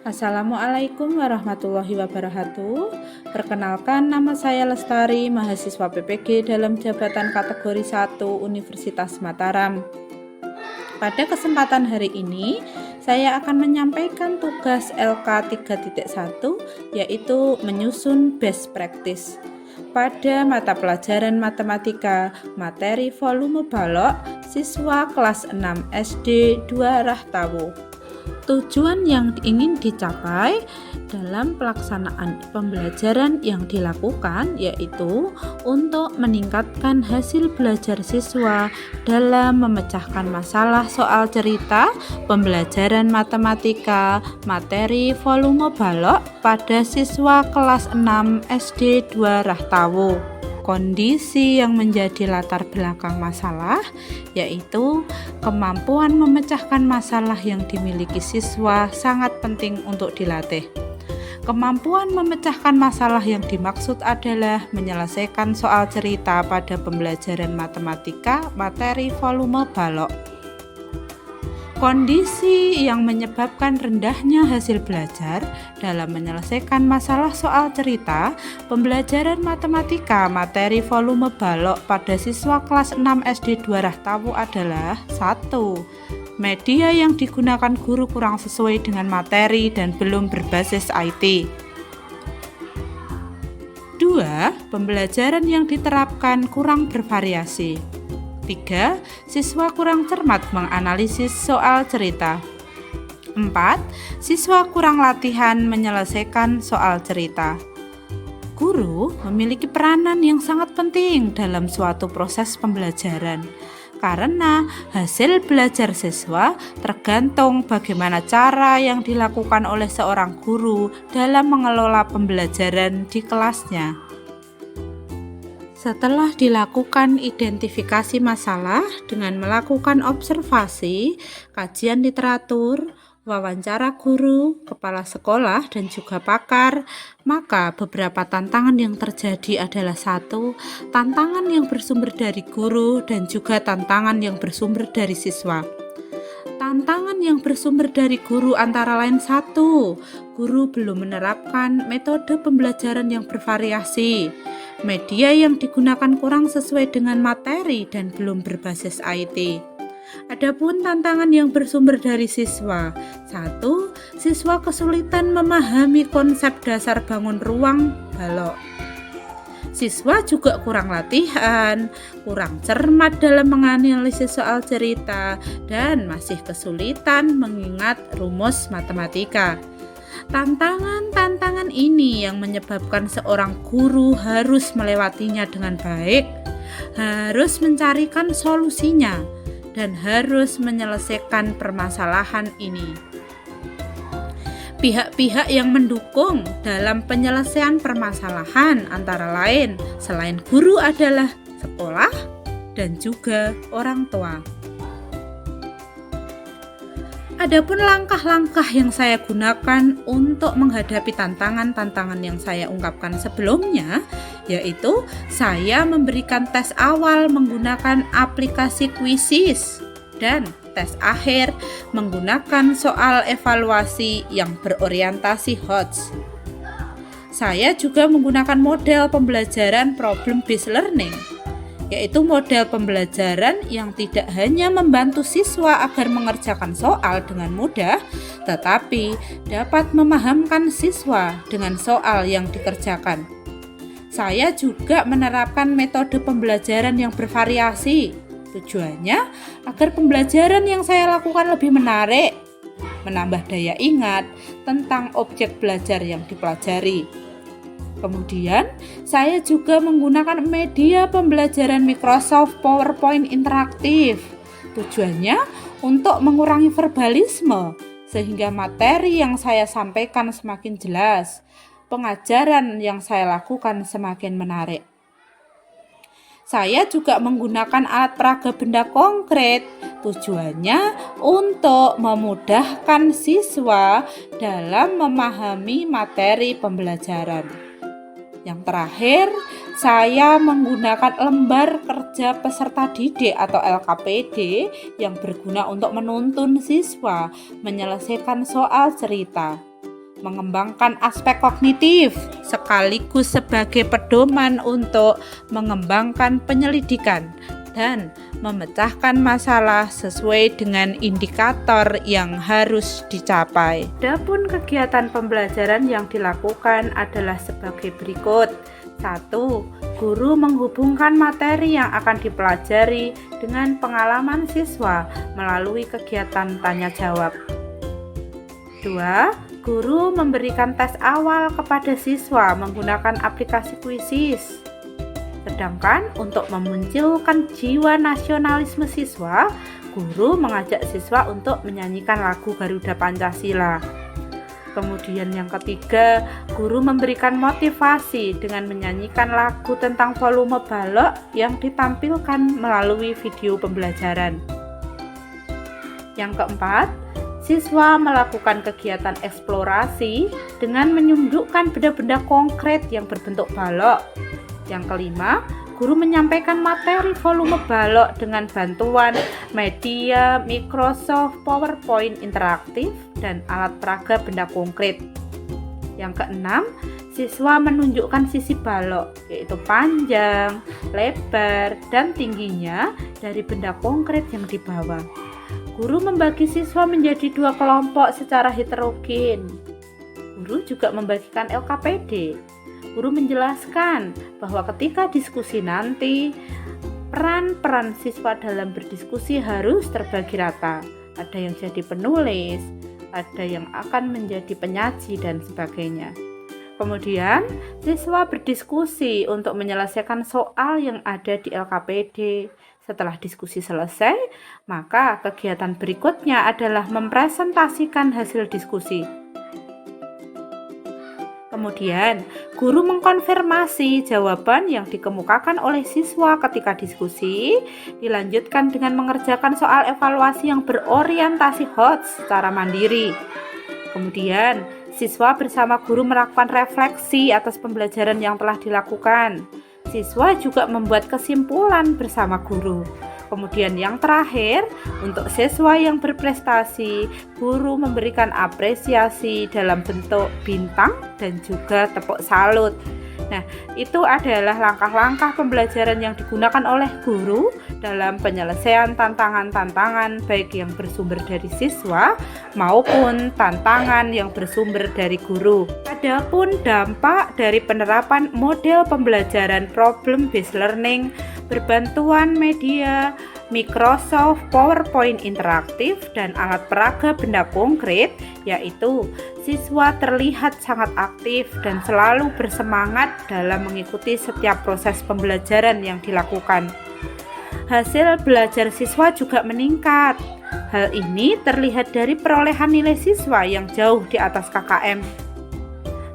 Assalamualaikum warahmatullahi wabarakatuh. Perkenalkan, nama saya Lestari, mahasiswa PPG dalam jabatan kategori 1 Universitas Mataram. Pada kesempatan hari ini, saya akan menyampaikan tugas LK 3.1, yaitu menyusun best practice pada mata pelajaran matematika materi volume balok siswa kelas 6 SD 2 Rahtawo. Tujuan yang ingin dicapai dalam pelaksanaan pembelajaran yang dilakukan yaitu untuk meningkatkan hasil belajar siswa dalam memecahkan masalah soal cerita pembelajaran matematika materi volume balok pada siswa kelas 6 SD 2 Rahtawo. Kondisi yang menjadi latar belakang masalah yaitu kemampuan memecahkan masalah yang dimiliki siswa sangat penting untuk dilatih. Kemampuan memecahkan masalah yang dimaksud adalah menyelesaikan soal cerita pada pembelajaran matematika materi volume balok. Kondisi yang menyebabkan rendahnya hasil belajar dalam menyelesaikan masalah soal cerita pembelajaran matematika materi volume balok pada siswa kelas 6 SD 2 Rahtawo adalah 1. Media yang digunakan guru kurang sesuai dengan materi dan belum berbasis IT. 2. Pembelajaran yang diterapkan kurang bervariasi. 3. Siswa kurang cermat menganalisis soal cerita. 4. Siswa kurang latihan menyelesaikan soal cerita. Guru memiliki peranan yang sangat penting dalam suatu proses pembelajaran karena hasil belajar siswa tergantung bagaimana cara yang dilakukan oleh seorang guru dalam mengelola pembelajaran di kelasnya. Setelah dilakukan identifikasi masalah dengan melakukan observasi, kajian literatur, wawancara guru, kepala sekolah, dan juga pakar, maka beberapa tantangan yang terjadi adalah 1. Tantangan yang bersumber dari guru dan juga tantangan yang bersumber dari siswa. Tantangan yang bersumber dari guru antara lain 1. Guru belum menerapkan metode pembelajaran yang bervariasi. Media yang digunakan kurang sesuai dengan materi dan belum berbasis IT. Adapun tantangan yang bersumber dari siswa. 1. Siswa kesulitan memahami konsep dasar bangun ruang balok. Siswa juga kurang latihan, kurang cermat dalam menganalisis soal cerita, dan masih kesulitan mengingat rumus matematika. Tantangan-tantangan ini yang menyebabkan seorang guru harus melewatinya dengan baik, harus mencarikan solusinya, dan harus menyelesaikan permasalahan ini. Pihak-pihak yang mendukung dalam penyelesaian permasalahan antara lain selain guru adalah sekolah dan juga orang tua. Adapun langkah-langkah yang saya gunakan untuk menghadapi tantangan-tantangan yang saya ungkapkan sebelumnya, yaitu saya memberikan tes awal menggunakan aplikasi Quizzes dan tes akhir menggunakan soal evaluasi yang berorientasi HOTS. Saya juga menggunakan model pembelajaran problem-based learning, yaitu model pembelajaran yang tidak hanya membantu siswa agar mengerjakan soal dengan mudah, tetapi dapat memahamkan siswa dengan soal yang dikerjakan. Saya juga menerapkan metode pembelajaran yang bervariasi. Tujuannya agar pembelajaran yang saya lakukan lebih menarik, menambah daya ingat tentang objek belajar yang dipelajari. Kemudian, saya juga menggunakan media pembelajaran Microsoft PowerPoint interaktif. Tujuannya untuk mengurangi verbalisme, sehingga materi yang saya sampaikan semakin jelas, pengajaran yang saya lakukan semakin menarik. Saya juga menggunakan alat peraga benda konkret. Tujuannya untuk memudahkan siswa dalam memahami materi pembelajaran. Yang terakhir, saya menggunakan lembar kerja peserta didik atau LKPD yang berguna untuk menuntun siswa menyelesaikan soal cerita. mengembangkan aspek kognitif sekaligus sebagai pedoman untuk mengembangkan penyelidikan dan memecahkan masalah sesuai dengan indikator yang harus dicapai. Adapun kegiatan pembelajaran yang dilakukan adalah sebagai berikut. 1. Guru menghubungkan materi yang akan dipelajari dengan pengalaman siswa melalui kegiatan tanya jawab. 2. Guru memberikan tes awal kepada siswa menggunakan aplikasi Quizizz. Sedangkan untuk memunculkan jiwa nasionalisme siswa, guru mengajak siswa untuk menyanyikan lagu Garuda Pancasila. Kemudian yang ketiga, guru memberikan motivasi dengan menyanyikan lagu tentang volume balok yang ditampilkan melalui video pembelajaran. Yang keempat, siswa melakukan kegiatan eksplorasi dengan menundukkan benda-benda konkret yang berbentuk balok. Yang kelima, guru menyampaikan materi volume balok dengan bantuan media Microsoft PowerPoint interaktif dan alat peraga benda konkret. Yang keenam, siswa menunjukkan sisi balok, yaitu panjang, lebar, dan tingginya dari benda konkret yang dibawa. Guru membagi siswa menjadi 2 kelompok secara heterogen. Guru juga membagikan LKPD. Guru menjelaskan bahwa ketika diskusi nanti, peran-peran siswa dalam berdiskusi harus terbagi rata. Ada yang jadi penulis, ada yang akan menjadi penyaji, dan sebagainya. Kemudian, siswa berdiskusi untuk menyelesaikan soal yang ada di LKPD. Setelah diskusi selesai, maka kegiatan berikutnya adalah mempresentasikan hasil diskusi. Kemudian, guru mengkonfirmasi jawaban yang dikemukakan oleh siswa ketika diskusi, dilanjutkan dengan mengerjakan soal evaluasi yang berorientasi HOT secara mandiri. Kemudian, siswa bersama guru melakukan refleksi atas pembelajaran yang telah dilakukan. Siswa juga membuat kesimpulan bersama guru. Kemudian yang terakhir, untuk siswa yang berprestasi, guru memberikan apresiasi dalam bentuk bintang dan juga tepuk salut. Nah, itu adalah langkah-langkah pembelajaran yang digunakan oleh guru dalam penyelesaian tantangan-tantangan baik yang bersumber dari siswa maupun tantangan yang bersumber dari guru. Adapun dampak dari penerapan model pembelajaran problem based learning berbantuan media Microsoft PowerPoint interaktif dan alat peraga benda konkret, yaitu siswa terlihat sangat aktif dan selalu bersemangat dalam mengikuti setiap proses pembelajaran yang dilakukan. Hasil belajar siswa juga meningkat. Hal ini terlihat dari perolehan nilai siswa yang jauh di atas KKM.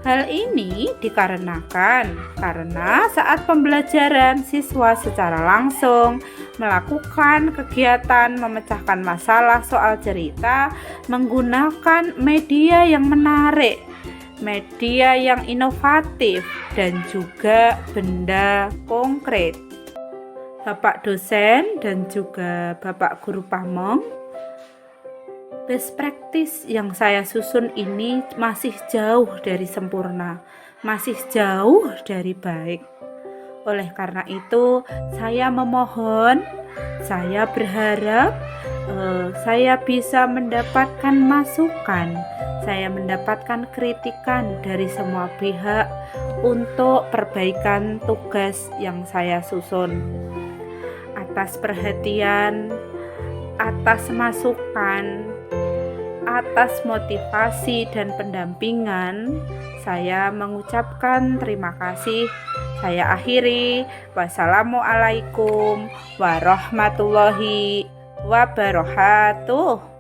Hal ini dikarenakan karena saat pembelajaran siswa secara langsung melakukan kegiatan memecahkan masalah soal cerita menggunakan media yang menarik, media yang inovatif, dan juga benda konkret. Bapak dosen dan juga Bapak guru pamong, best practice yang saya susun ini masih jauh dari sempurna, masih jauh dari baik. Oleh karena itu, saya memohon, saya berharap saya bisa mendapatkan masukan, saya mendapatkan kritikan dari semua pihak untuk perbaikan tugas yang saya susun. Atas perhatian, atas masukan, atas motivasi dan pendampingan, saya mengucapkan terima kasih. Saya akhiri. Wassalamualaikum warahmatullahi wabarakatuh.